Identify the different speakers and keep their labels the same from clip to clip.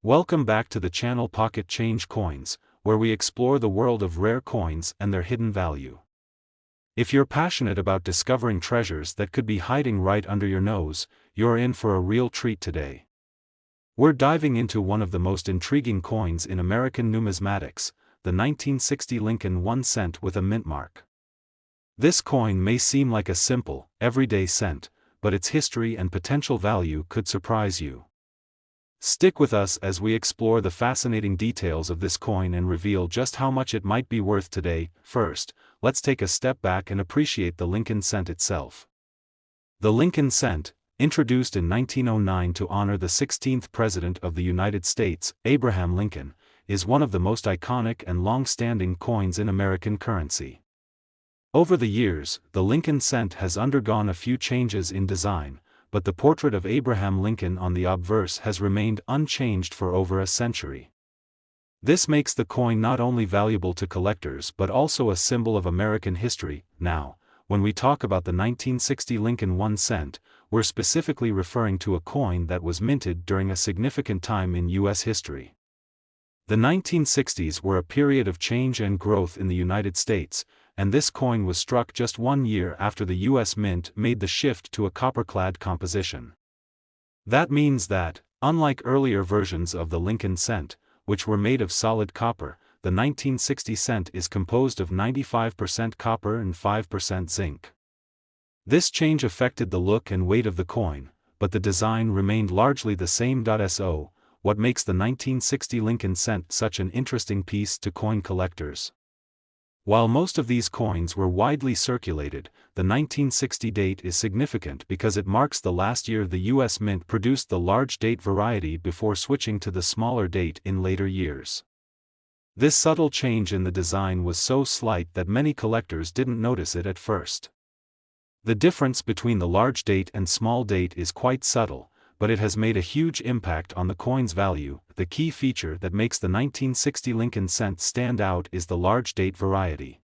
Speaker 1: Welcome back to the channel Pocket Change Coins, where we explore the world of rare coins and their hidden value. If you're passionate about discovering treasures that could be hiding right under your nose, you're in for a real treat today. We're diving into one of the most intriguing coins in American numismatics, the 1960 Lincoln 1 cent with a mint mark. This coin may seem like a simple, everyday cent, but its history and potential value could surprise you. Stick with us as we explore the fascinating details of this coin and reveal just how much it might be worth today. First, let's take a step back and appreciate the Lincoln cent itself. The Lincoln cent, introduced in 1909 to honor the 16th President of the United States, Abraham Lincoln, is one of the most iconic and long-standing coins in American currency. Over the years, the Lincoln cent has undergone a few changes in design, but the portrait of Abraham Lincoln on the obverse has remained unchanged for over a century. This makes the coin not only valuable to collectors but also a symbol of American history. Now, when we talk about the 1960 Lincoln 1 cent, we're specifically referring to a coin that was minted during a significant time in U.S. history. The 1960s were a period of change and growth in the United States, and this coin was struck just 1 year after the U.S. Mint made the shift to a copper-clad composition. That means that, unlike earlier versions of the Lincoln cent, which were made of solid copper, the 1960 cent is composed of 95% copper and 5% zinc. This change affected the look and weight of the coin, but the design remained largely the same. So, what makes the 1960 Lincoln cent such an interesting piece to coin collectors? While most of these coins were widely circulated, the 1960 date is significant because it marks the last year the U.S. Mint produced the large date variety before switching to the smaller date in later years. This subtle change in the design was so slight that many collectors didn't notice it at first. The difference between the large date and small date is quite subtle, but it has made a huge impact on the coin's value. The key feature that makes the 1960 Lincoln cent stand out is the large date variety.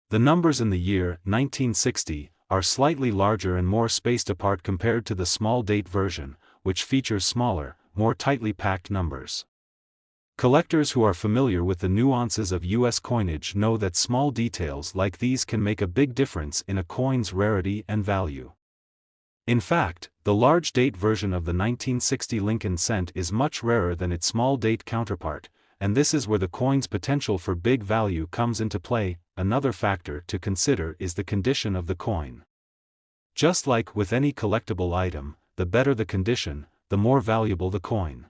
Speaker 1: The numbers in the year 1960 are slightly larger and more spaced apart compared to the small date version, which features smaller, more tightly packed numbers. Collectors who are familiar with the nuances of U.S. coinage know that small details like these can make a big difference in a coin's rarity and value. In fact, the large date version of the 1960 Lincoln cent is much rarer than its small date counterpart, and this is where the coin's potential for big value comes into play. Another factor to consider is the condition of the coin. Just like with any collectible item, the better the condition, the more valuable the coin.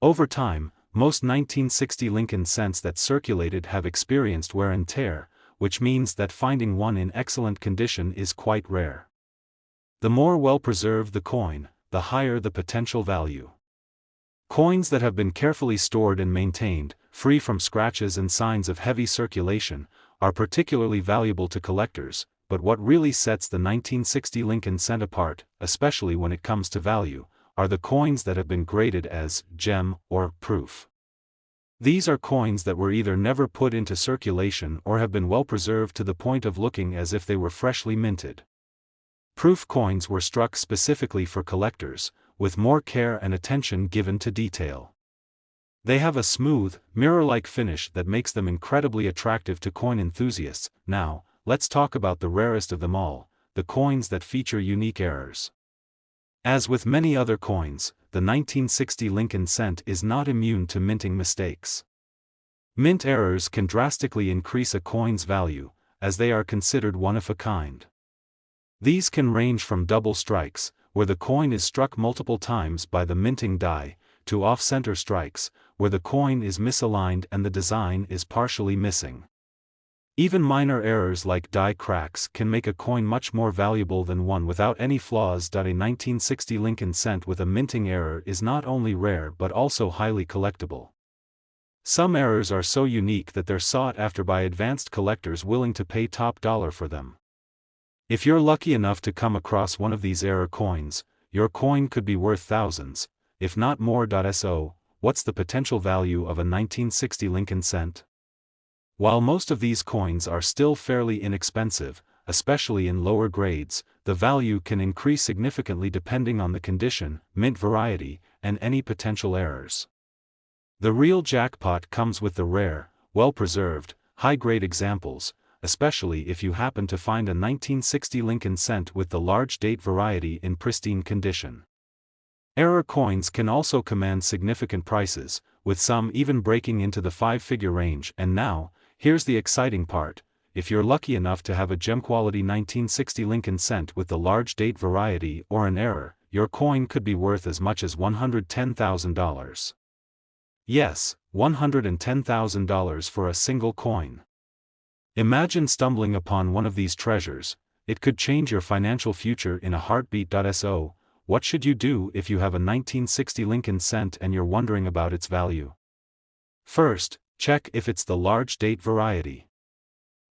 Speaker 1: Over time, most 1960 Lincoln cents that circulated have experienced wear and tear, which means that finding one in excellent condition is quite rare. The more well-preserved the coin, the higher the potential value. Coins that have been carefully stored and maintained, free from scratches and signs of heavy circulation, are particularly valuable to collectors. But what really sets the 1960 Lincoln cent apart, especially when it comes to value, are the coins that have been graded as gem or proof. These are coins that were either never put into circulation or have been well preserved to the point of looking as if they were freshly minted. Proof coins were struck specifically for collectors, with more care and attention given to detail. They have a smooth, mirror-like finish that makes them incredibly attractive to coin enthusiasts. Now, let's talk about the rarest of them all, the coins that feature unique errors. As with many other coins, the 1960 Lincoln cent is not immune to minting mistakes. Mint errors can drastically increase a coin's value, as they are considered one of a kind. These can range from double strikes, where the coin is struck multiple times by the minting die, to off-center strikes, where the coin is misaligned and the design is partially missing. Even minor errors like die cracks can make a coin much more valuable than one without any flaws. A 1960 Lincoln cent with a minting error is not only rare but also highly collectible. Some errors are so unique that they're sought after by advanced collectors willing to pay top dollar for them. If you're lucky enough to come across one of these error coins, your coin could be worth thousands, if not more. So, what's the potential value of a 1960 Lincoln cent? While most of these coins are still fairly inexpensive, especially in lower grades, the value can increase significantly depending on the condition, mint variety, and any potential errors. The real jackpot comes with the rare, well-preserved, high-grade examples, especially if you happen to find a 1960 Lincoln cent with the large date variety in pristine condition. Error coins can also command significant prices, with some even breaking into the five-figure range. And now, here's the exciting part: if you're lucky enough to have a gem-quality 1960 Lincoln cent with the large date variety or an error, your coin could be worth as much as $110,000. Yes, $110,000 for a single coin. Imagine stumbling upon one of these treasures. It could change your financial future in a heartbeat. So, what should you do if you have a 1960 Lincoln cent and you're wondering about its value? First, check if it's the large date variety.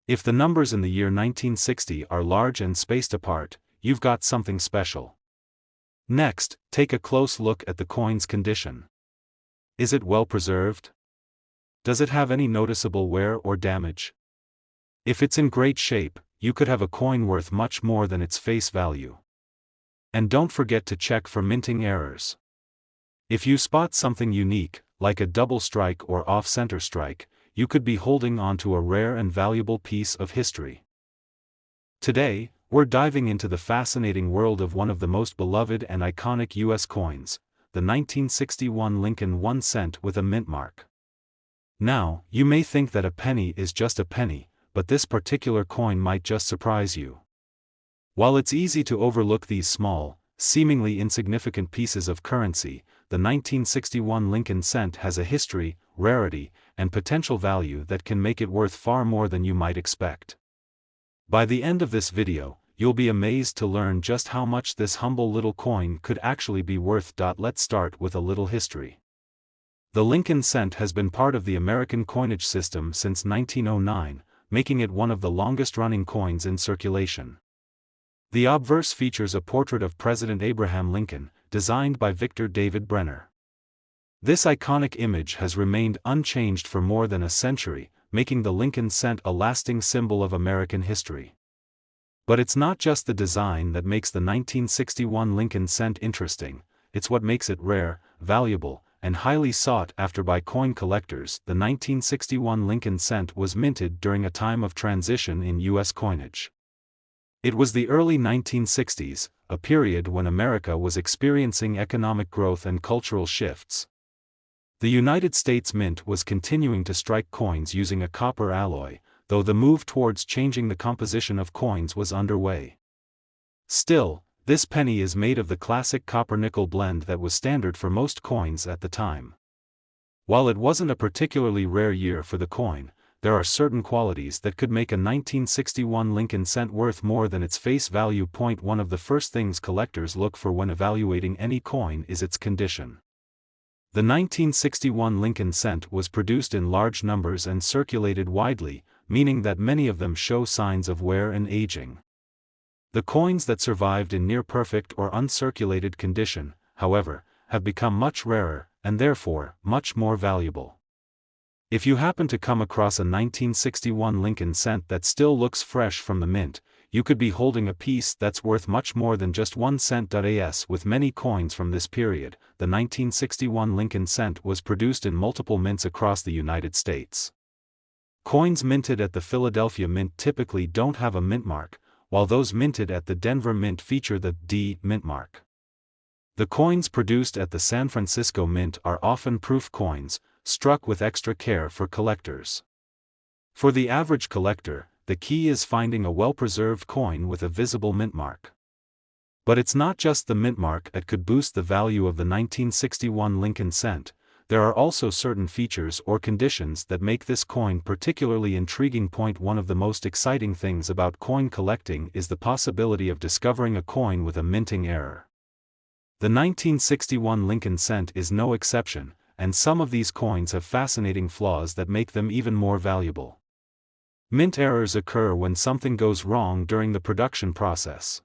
Speaker 1: If the numbers in the year 1960 are large and spaced apart, you've got something special. Next, take a close look at the coin's condition. Is it well preserved? Does it have any noticeable wear or damage? If it's in great shape, you could have a coin worth much more than its face value. And don't forget to check for minting errors. If you spot something unique, like a double strike or off-center strike, you could be holding onto a rare and valuable piece of history. Today, we're diving into the fascinating world of one of the most beloved and iconic U.S. coins, the 1961 Lincoln 1 cent with a mint mark. Now, you may think that a penny is just a penny, but this particular coin might just surprise you. While it's easy to overlook these small, seemingly insignificant pieces of currency, the 1961 Lincoln cent has a history, rarity, and potential value that can make it worth far more than you might expect. By the end of this video, you'll be amazed to learn just how much this humble little coin could actually be worth. Let's start with a little history. The Lincoln cent has been part of the American coinage system since 1909, making it one of the longest-running coins in circulation. The obverse features a portrait of President Abraham Lincoln, designed by Victor David Brenner. This iconic image has remained unchanged for more than a century, making the Lincoln cent a lasting symbol of American history. But it's not just the design that makes the 1961 Lincoln cent interesting, it's what makes it rare, valuable, and highly sought after by coin collectors. The 1961 Lincoln cent was minted during a time of transition in U.S. coinage. It was the early 1960s, a period when America was experiencing economic growth and cultural shifts. The United States Mint was continuing to strike coins using a copper alloy, though the move towards changing the composition of coins was underway. Still, this penny is made of the classic copper-nickel blend that was standard for most coins at the time. While it wasn't a particularly rare year for the coin, there are certain qualities that could make a 1961 Lincoln cent worth more than its face value. One of the first things collectors look for when evaluating any coin is its condition. The 1961 Lincoln cent was produced in large numbers and circulated widely, meaning that many of them show signs of wear and aging. The coins that survived in near-perfect or uncirculated condition, however, have become much rarer, and therefore, much more valuable. If you happen to come across a 1961 Lincoln cent that still looks fresh from the mint, you could be holding a piece that's worth much more than just 1 cent. As with many coins from this period, the 1961 Lincoln cent was produced in multiple mints across the United States. Coins minted at the Philadelphia Mint typically don't have a mint mark, while those minted at the Denver Mint feature the D mint mark. The coins produced at the San Francisco Mint are often proof coins, struck with extra care for collectors. For the average collector, the key is finding a well-preserved coin with a visible mint mark. But it's not just the mint mark that could boost the value of the 1961 Lincoln cent. There are also certain features or conditions that make this coin particularly intriguing. One of the most exciting things about coin collecting is the possibility of discovering a coin with a minting error. The 1961 Lincoln cent is no exception, and some of these coins have fascinating flaws that make them even more valuable. Mint errors occur when something goes wrong during the production process.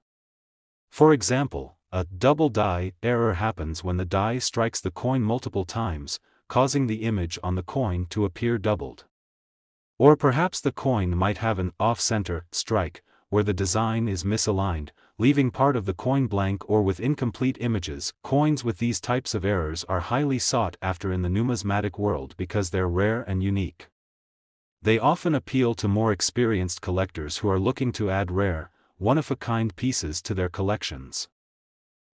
Speaker 1: For example, a double die error happens when the die strikes the coin multiple times, causing the image on the coin to appear doubled. Or perhaps the coin might have an off-center strike, where the design is misaligned, leaving part of the coin blank or with incomplete images. Coins with these types of errors are highly sought after in the numismatic world because they're rare and unique. They often appeal to more experienced collectors who are looking to add rare, one-of-a-kind pieces to their collections.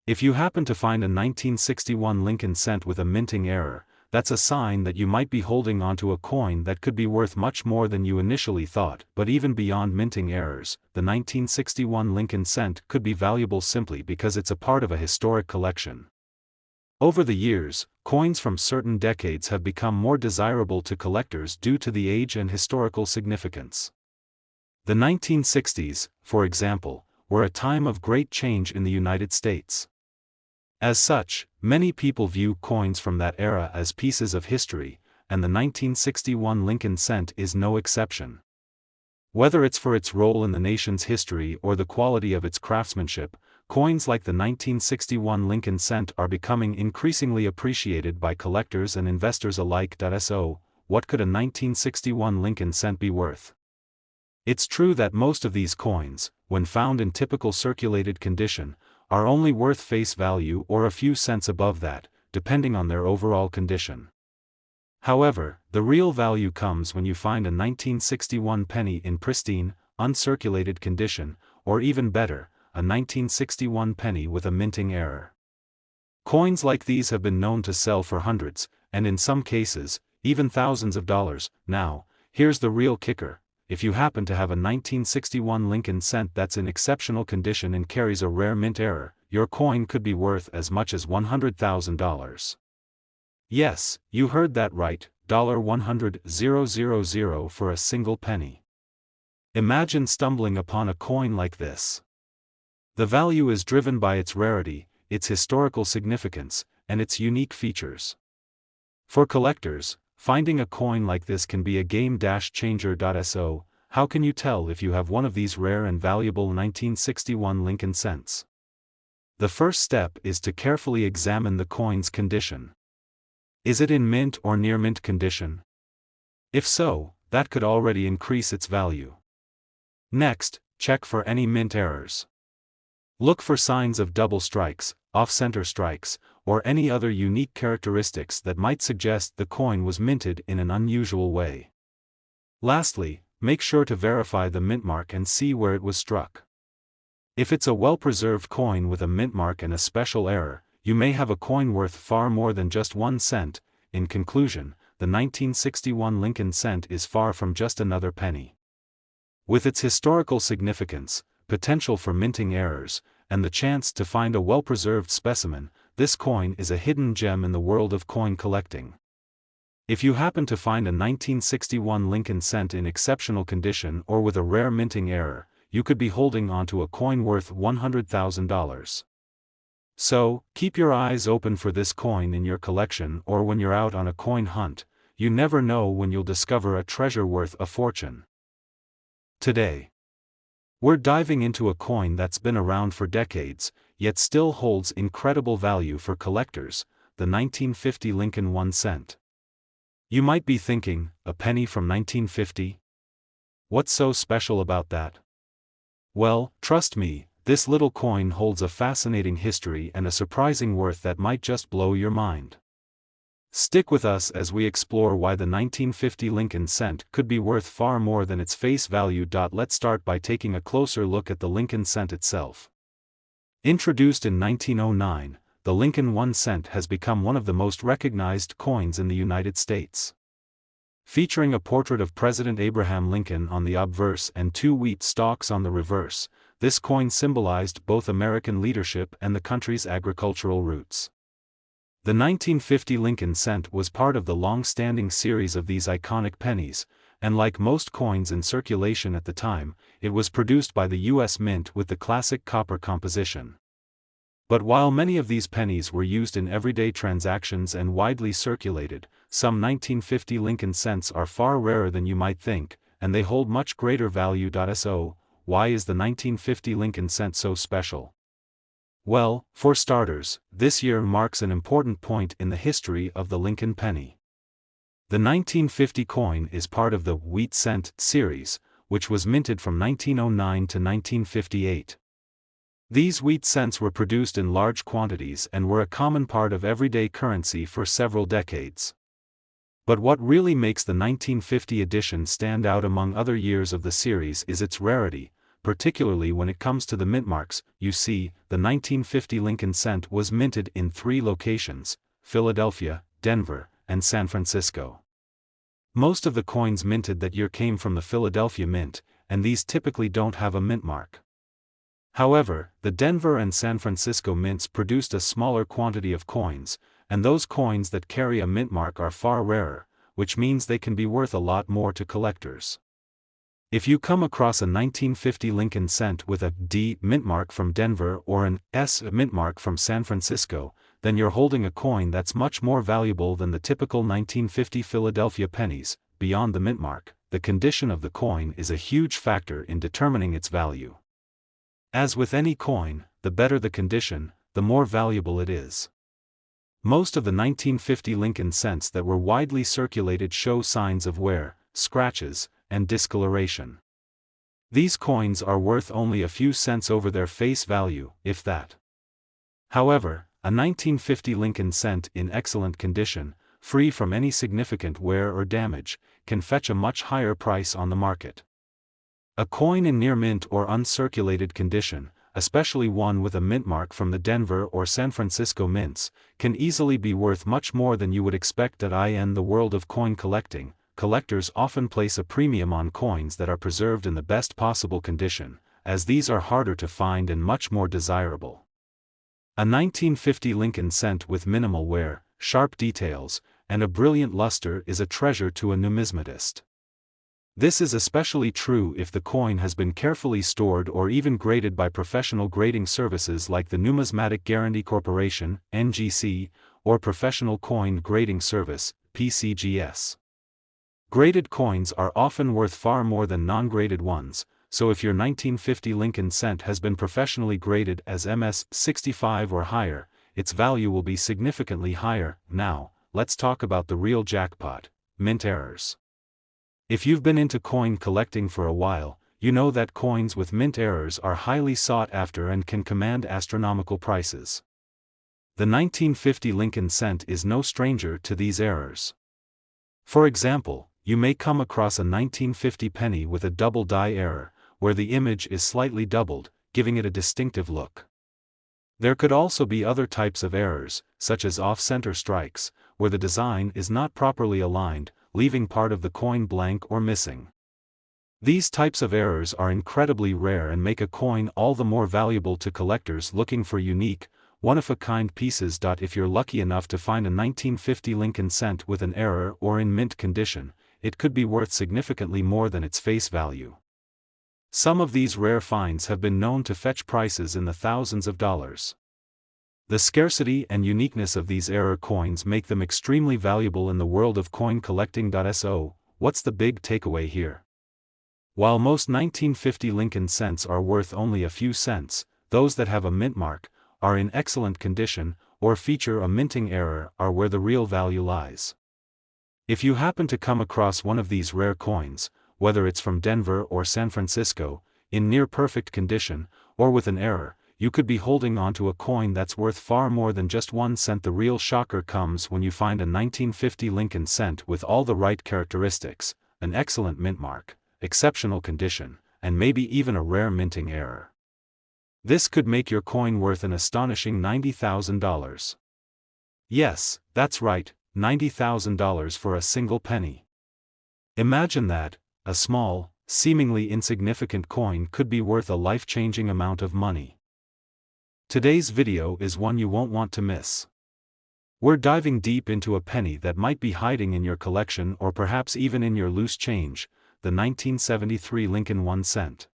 Speaker 1: If you happen to find a 1961 Lincoln cent with a minting error, that's a sign that you might be holding onto a coin that could be worth much more than you initially thought. But even beyond minting errors, the 1961 Lincoln cent could be valuable simply because it's a part of a historic collection. Over the years, coins from certain decades have become more desirable to collectors due to the age and historical significance. The 1960s, for example, were a time of great change in the United States. As such, many people view coins from that era as pieces of history, and the 1961 Lincoln cent is no exception. Whether it's for its role in the nation's history or the quality of its craftsmanship, coins like the 1961 Lincoln cent are becoming increasingly appreciated by collectors and investors alike. So, what could a 1961 Lincoln cent be worth? It's true that most of these coins, when found in typical circulated condition, are only worth face value or a few cents above that, depending on their overall condition. However, the real value comes when you find a 1961 penny in pristine, uncirculated condition, or even better, a 1961 penny with a minting error. Coins like these have been known to sell for hundreds, and in some cases, even thousands of dollars. Now, here's the real kicker. If you happen to have a 1961 Lincoln cent that's in exceptional condition and carries a rare mint error, your coin could be worth as much as $100,000. Yes, you heard that right, $100,000 for a single penny. Imagine stumbling upon a coin like this. The value is driven by its rarity, its historical significance, and its unique features. For collectors, finding a coin like this can be a game-changer. So, how can you tell if you have one of these rare and valuable 1961 Lincoln cents? The first step is to carefully examine the coin's condition. Is it in mint or near mint condition? If so, that could already increase its value. Next, check for any mint errors. Look for signs of double strikes, off-center strikes, or any other unique characteristics that might suggest the coin was minted in an unusual way. Lastly, make sure to verify the mint mark and see where it was struck. If it's a well-preserved coin with a mint mark and a special error, you may have a coin worth far more than just 1 cent. In conclusion, the 1961 Lincoln cent is far from just another penny. With its historical significance, potential for minting errors, and the chance to find a well-preserved specimen, this coin is a hidden gem in the world of coin collecting. If you happen to find a 1961 Lincoln cent in exceptional condition or with a rare minting error, you could be holding onto a coin worth $100,000. So, keep your eyes open for this coin in your collection, or when you're out on a coin hunt, you never know when you'll discover a treasure worth a fortune. Today, we're diving into a coin that's been around for decades, yet still holds incredible value for collectors, the 1950 Lincoln 1 cent. You might be thinking, a penny from 1950? What's so special about that? Well, trust me, this little coin holds a fascinating history and a surprising worth that might just blow your mind. Stick with us as we explore why the 1950 Lincoln cent could be worth far more than its face value. Let's start by taking a closer look at the Lincoln cent itself. Introduced in 1909, the Lincoln 1 cent has become one of the most recognized coins in the United States. Featuring a portrait of President Abraham Lincoln on the obverse and 2 wheat stalks on the reverse, this coin symbolized both American leadership and the country's agricultural roots. The 1950 Lincoln cent was part of the long-standing series of these iconic pennies, and like most coins in circulation at the time, it was produced by the U.S. Mint with the classic copper composition. But while many of these pennies were used in everyday transactions and widely circulated, some 1950 Lincoln cents are far rarer than you might think, and they hold much greater value. So, why is the 1950 Lincoln cent so special? Well, for starters, this year marks an important point in the history of the Lincoln penny. The 1950 coin is part of the wheat cent series, which was minted from 1909 to 1958. These wheat cents were produced in large quantities and were a common part of everyday currency for several decades. But what really makes the 1950 edition stand out among other years of the series is its rarity, particularly when it comes to the mintmarks. You see, the 1950 Lincoln cent was minted in 3 locations: Philadelphia, Denver, and San Francisco. Most of the coins minted that year came from the Philadelphia Mint, and these typically don't have a mintmark. However, the Denver and San Francisco mints produced a smaller quantity of coins, and those coins that carry a mintmark are far rarer, which means they can be worth a lot more to collectors. If you come across a 1950 Lincoln cent with a D mintmark from Denver or an S mintmark from San Francisco, then you're holding a coin that's much more valuable than the typical 1950 Philadelphia pennies. Beyond the mintmark, the condition of the coin is a huge factor in determining its value. As with any coin, the better the condition, the more valuable it is. Most of the 1950 Lincoln cents that were widely circulated show signs of wear, scratches, and discoloration. These coins are worth only a few cents over their face value, if that. However, a 1950 Lincoln cent in excellent condition, free from any significant wear or damage, can fetch a much higher price on the market. A coin in near mint or uncirculated condition, especially one with a mintmark from the Denver or San Francisco mints, can easily be worth much more than you would expect. In the world of coin collecting, collectors often place a premium on coins that are preserved in the best possible condition, as these are harder to find and much more desirable. A 1950 Lincoln cent with minimal wear, sharp details, and a brilliant luster is a treasure to a numismatist. This is especially true if the coin has been carefully stored or even graded by professional grading services like the Numismatic Guarantee Corporation, NGC, or Professional Coin Grading Service, PCGS. Graded coins are often worth far more than non-graded ones, so if your 1950 Lincoln cent has been professionally graded as MS-65 or higher, its value will be significantly higher. Now, let's talk about the real jackpot: mint errors. If you've been into coin collecting for a while, you know that coins with mint errors are highly sought after and can command astronomical prices. The 1950 Lincoln cent is no stranger to these errors. For example, you may come across a 1950 penny with a double die error, where the image is slightly doubled, giving it a distinctive look. There could also be other types of errors, such as off-center strikes, where the design is not properly aligned, leaving part of the coin blank or missing. These types of errors are incredibly rare and make a coin all the more valuable to collectors looking for unique, one-of-a-kind pieces. If you're lucky enough to find a 1950 Lincoln cent with an error or in mint condition, it could be worth significantly more than its face value. Some of these rare finds have been known to fetch prices in the thousands of dollars. The scarcity and uniqueness of these error coins make them extremely valuable in the world of coin collecting. So, what's the big takeaway here? While most 1950 Lincoln cents are worth only a few cents, those that have a mint mark, are in excellent condition, or feature a minting error are where the real value lies. If you happen to come across one of these rare coins, whether it's from Denver or San Francisco, in near perfect condition, or with an error, you could be holding onto a coin that's worth far more than just 1 cent. The real shocker comes when you find a 1950 Lincoln cent with all the right characteristics: an excellent mint mark, exceptional condition, and maybe even a rare minting error. This could make your coin worth an astonishing $90,000. Yes, that's right, $90,000 for a single penny. Imagine that, a small, seemingly insignificant coin could be worth a life-changing amount of money. Today's video is one you won't want to miss. We're diving deep into a penny that might be hiding in your collection or perhaps even in your loose change, the 1973 Lincoln 1 cent.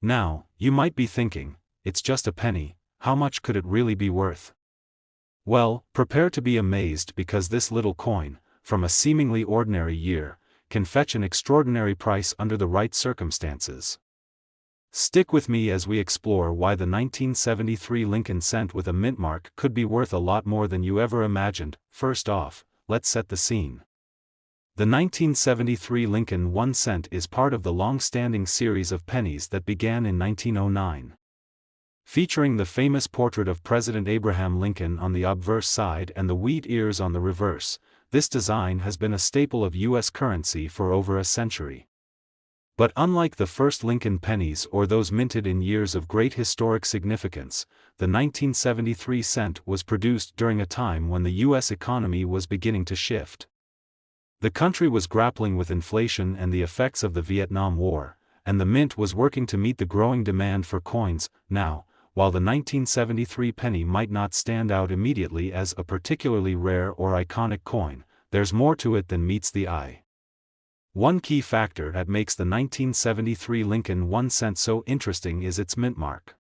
Speaker 1: Now, you might be thinking, it's just a penny, how much could it really be worth? Well, prepare to be amazed, because this little coin, from a seemingly ordinary year, can fetch an extraordinary price under the right circumstances. Stick with me as we explore why the 1973 Lincoln cent with a mint mark could be worth a lot more than you ever imagined. First off, let's set the scene. The 1973 Lincoln 1 cent is part of the long-standing series of pennies that began in 1909. Featuring the famous portrait of President Abraham Lincoln on the obverse side and the wheat ears on the reverse, this design has been a staple of U.S. currency for over a century. But unlike the first Lincoln pennies or those minted in years of great historic significance, the 1973 cent was produced during a time when the U.S. economy was beginning to shift. The country was grappling with inflation and the effects of the Vietnam War, and the mint was working to meet the growing demand for coins. Now, while the 1973 penny might not stand out immediately as a particularly rare or iconic coin, there's more to it than meets the eye. One key factor that makes the 1973 Lincoln 1 cent so interesting is its mint mark.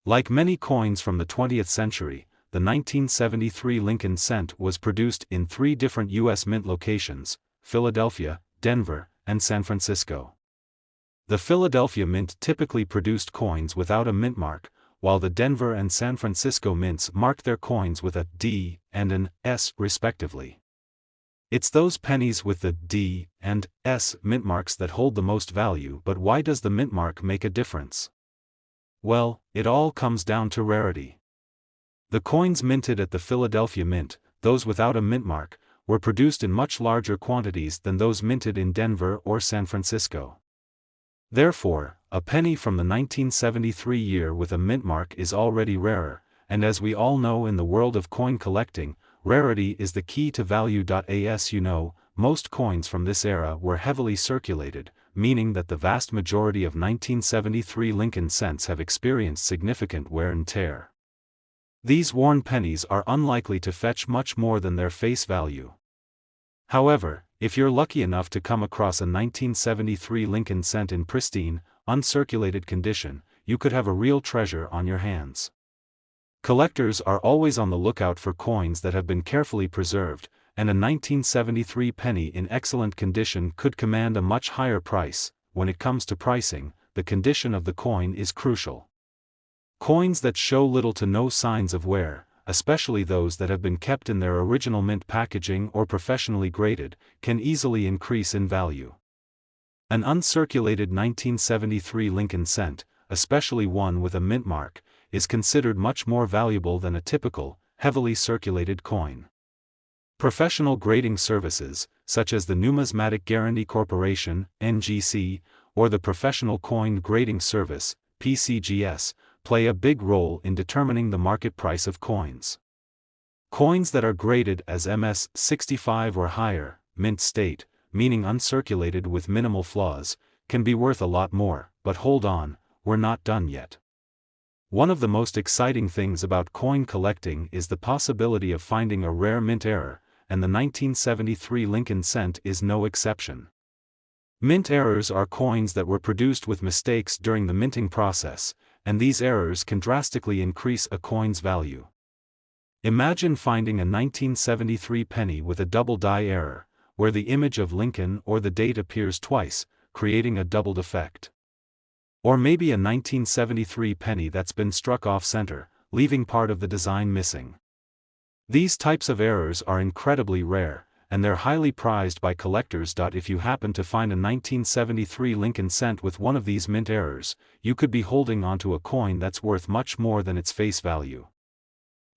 Speaker 1: Like many coins from the 20th century, the 1973 Lincoln cent was produced in 3 different U.S. mint locations: Philadelphia, Denver, and San Francisco. The Philadelphia Mint typically produced coins without a mint mark, while the Denver and San Francisco mints marked their coins with a D and an S respectively. It's those pennies with the D and S mint marks that hold the most value. But why does the mint mark make a difference? Well, it all comes down to rarity. The coins minted at the Philadelphia Mint, those without a mint mark, were produced in much larger quantities than those minted in Denver or San Francisco. Therefore, a penny from the 1973 year with a mint mark is already rarer, and as we all know in the world of coin collecting, rarity is the key to value. As you know, most coins from this era were heavily circulated, meaning that the vast majority of 1973 Lincoln cents have experienced significant wear and tear. These worn pennies are unlikely to fetch much more than their face value. However, if you're lucky enough to come across a 1973 Lincoln cent in pristine, uncirculated condition, you could have a real treasure on your hands. Collectors are always on the lookout for coins that have been carefully preserved, and a 1973 penny in excellent condition could command a much higher price. When it comes to pricing, the condition of the coin is crucial. Coins that show little to no signs of wear, especially those that have been kept in their original mint packaging or professionally graded, can easily increase in value. An uncirculated 1973 Lincoln cent, especially one with a mint mark, is considered much more valuable than a typical, heavily circulated coin. Professional grading services, such as the Numismatic Guarantee Corporation, NGC, or the Professional Coin Grading Service, PCGS, play a big role in determining the market price of coins. Coins that are graded as MS-65 or higher, mint state, meaning uncirculated with minimal flaws, can be worth a lot more. But hold on, we're not done yet. One of the most exciting things about coin collecting is the possibility of finding a rare mint error, and the 1973 Lincoln cent is no exception. Mint errors are coins that were produced with mistakes during the minting process, and these errors can drastically increase a coin's value. Imagine finding a 1973 penny with a double die error, where the image of Lincoln or the date appears twice, creating a doubled effect. Or maybe a 1973 penny that's been struck off-center, leaving part of the design missing. These types of errors are incredibly rare, and they're highly prized by collectors. If you happen to find a 1973 Lincoln cent with one of these mint errors, you could be holding onto a coin that's worth much more than its face value.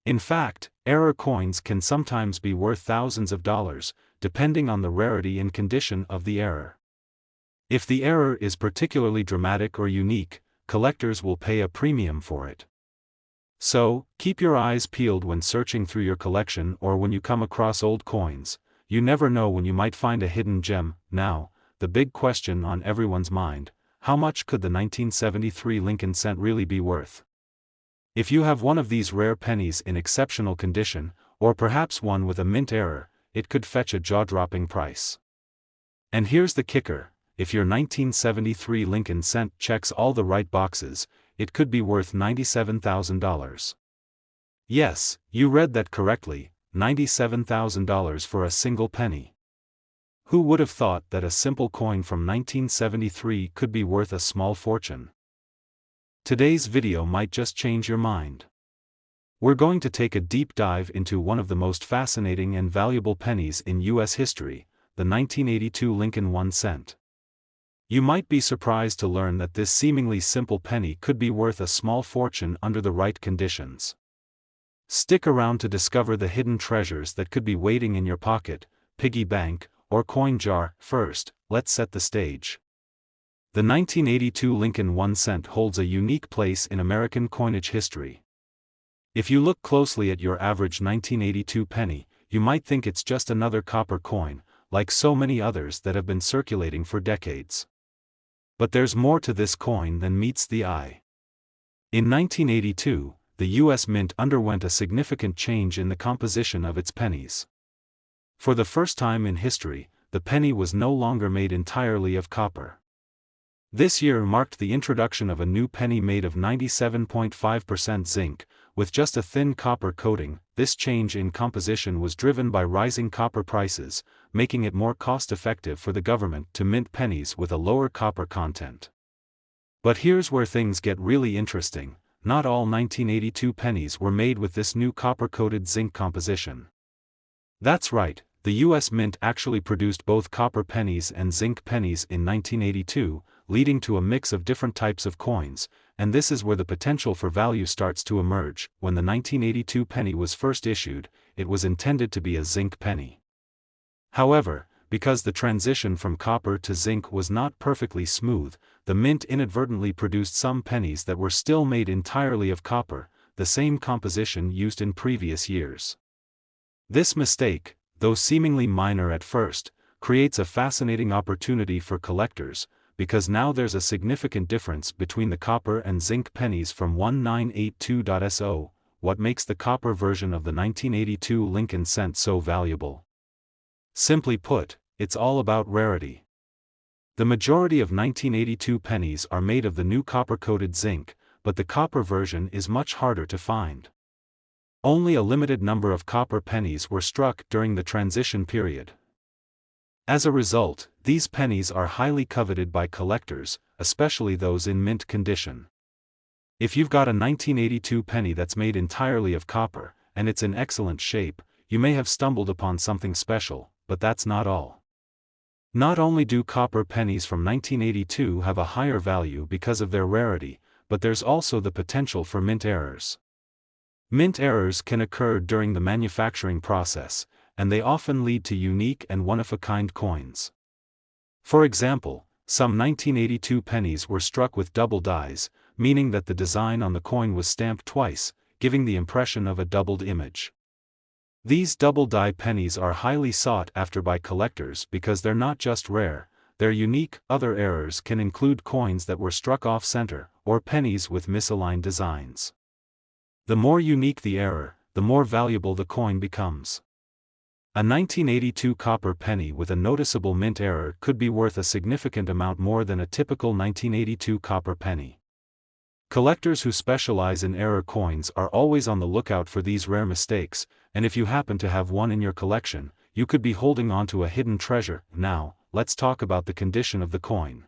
Speaker 1: In fact, error coins can sometimes be worth thousands of dollars, depending on the rarity and condition of the error. If the error is particularly dramatic or unique, collectors will pay a premium for it. So, keep your eyes peeled when searching through your collection or when you come across old coins. You never know when you might find a hidden gem. Now, the big question on everyone's mind: how much could the 1973 Lincoln cent really be worth? If you have one of these rare pennies in exceptional condition, or perhaps one with a mint error, it could fetch a jaw-dropping price. And here's the kicker: if your 1973 Lincoln cent checks all the right boxes, it could be worth $97,000. Yes, you read that correctly, $97,000 for a single penny. Who would have thought that a simple coin from 1973 could be worth a small fortune? Today's video might just change your mind. We're going to take a deep dive into one of the most fascinating and valuable pennies in U.S. history, the 1982 Lincoln 1 cent. You might be surprised to learn that this seemingly simple penny could be worth a small fortune under the right conditions. Stick around to discover the hidden treasures that could be waiting in your pocket, piggy bank, or coin jar. First, let's set the stage. The 1982 Lincoln 1 cent holds a unique place in American coinage history. If you look closely at your average 1982 penny, you might think it's just another copper coin, like so many others that have been circulating for decades. But there's more to this coin than meets the eye. In 1982, the U.S. Mint underwent a significant change in the composition of its pennies. For the first time in history, the penny was no longer made entirely of copper. This year marked the introduction of a new penny made of 97.5% zinc, with just a thin copper coating. This change in composition was driven by rising copper prices, making it more cost-effective for the government to mint pennies with a lower copper content. But here's where things get really interesting: not all 1982 pennies were made with this new copper-coated zinc composition. That's right, the U.S. Mint actually produced both copper pennies and zinc pennies in 1982, leading to a mix of different types of coins, and this is where the potential for value starts to emerge. When the 1982 penny was first issued, it was intended to be a zinc penny. However, because the transition from copper to zinc was not perfectly smooth, the Mint inadvertently produced some pennies that were still made entirely of copper, the same composition used in previous years. This mistake, though seemingly minor at first, creates a fascinating opportunity for collectors, because now there's a significant difference between the copper and zinc pennies from 1982.so. What makes the copper version of the 1982 Lincoln cent so valuable? Simply put, it's all about rarity. The majority of 1982 pennies are made of the new copper-coated zinc, but the copper version is much harder to find. Only a limited number of copper pennies were struck during the transition period. As a result, these pennies are highly coveted by collectors, especially those in mint condition. If you've got a 1982 penny that's made entirely of copper, and it's in excellent shape, you may have stumbled upon something special, but that's not all. Not only do copper pennies from 1982 have a higher value because of their rarity, but there's also the potential for mint errors. Mint errors can occur during the manufacturing process, and they often lead to unique and one-of-a-kind coins. For example, some 1982 pennies were struck with double dies, meaning that the design on the coin was stamped twice, giving the impression of a doubled image. These double-die pennies are highly sought after by collectors because they're not just rare, they're unique. Other errors can include coins that were struck off-center, or pennies with misaligned designs. The more unique the error, the more valuable the coin becomes. A 1982 copper penny with a noticeable mint error could be worth a significant amount more than a typical 1982 copper penny. Collectors who specialize in error coins are always on the lookout for these rare mistakes, and if you happen to have one in your collection, you could be holding on to a hidden treasure. Now, let's talk about the condition of the coin.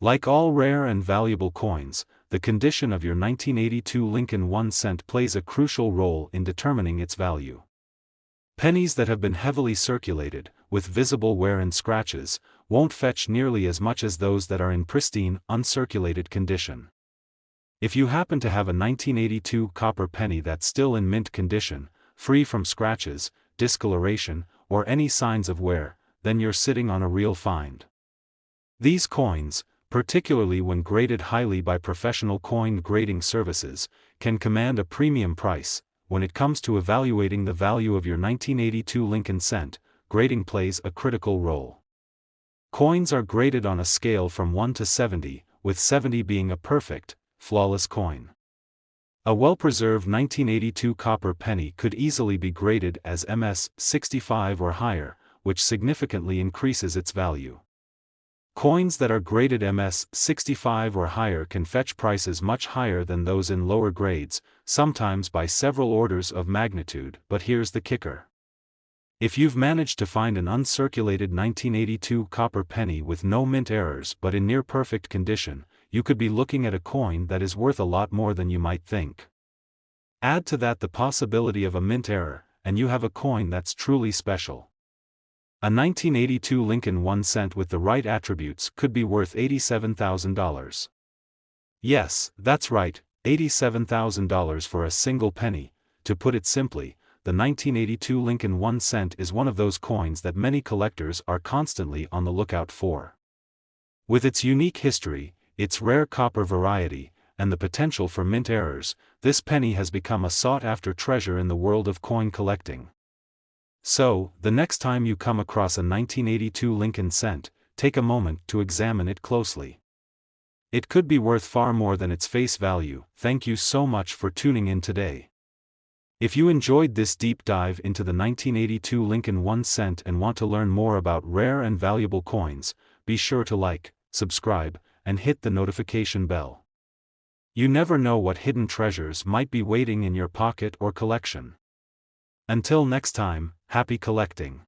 Speaker 1: Like all rare and valuable coins, the condition of your 1982 Lincoln 1 cent plays a crucial role in determining its value. Pennies that have been heavily circulated, with visible wear and scratches, won't fetch nearly as much as those that are in pristine, uncirculated condition. If you happen to have a 1982 copper penny that's still in mint condition, free from scratches, discoloration, or any signs of wear, then you're sitting on a real find. These coins, particularly when graded highly by professional coin grading services, can command a premium price. When it comes to evaluating the value of your 1982 Lincoln cent, grading plays a critical role. Coins are graded on a scale from 1 to 70, with 70 being a perfect, flawless coin. A well-preserved 1982 copper penny could easily be graded as MS 65 or higher, which significantly increases its value. Coins that are graded MS 65 or higher can fetch prices much higher than those in lower grades, sometimes by several orders of magnitude. But here's the kicker. If you've managed to find an uncirculated 1982 copper penny with no mint errors but in near-perfect condition, you could be looking at a coin that is worth a lot more than you might think. Add to that the possibility of a mint error, and you have a coin that's truly special. A 1982 Lincoln 1 cent with the right attributes could be worth $87,000. Yes, that's right, $87,000 for a single penny. To put it simply, the 1982 Lincoln 1 cent is one of those coins that many collectors are constantly on the lookout for. With its unique history, its rare copper variety, and the potential for mint errors, this penny has become a sought-after treasure in the world of coin collecting. So, the next time you come across a 1982 Lincoln cent, take a moment to examine it closely. It could be worth far more than its face value. Thank you so much for tuning in today. If you enjoyed this deep dive into the 1982 Lincoln 1 cent and want to learn more about rare and valuable coins, be sure to like, subscribe, and hit the notification bell. You never know what hidden treasures might be waiting in your pocket or collection. Until next time, happy collecting.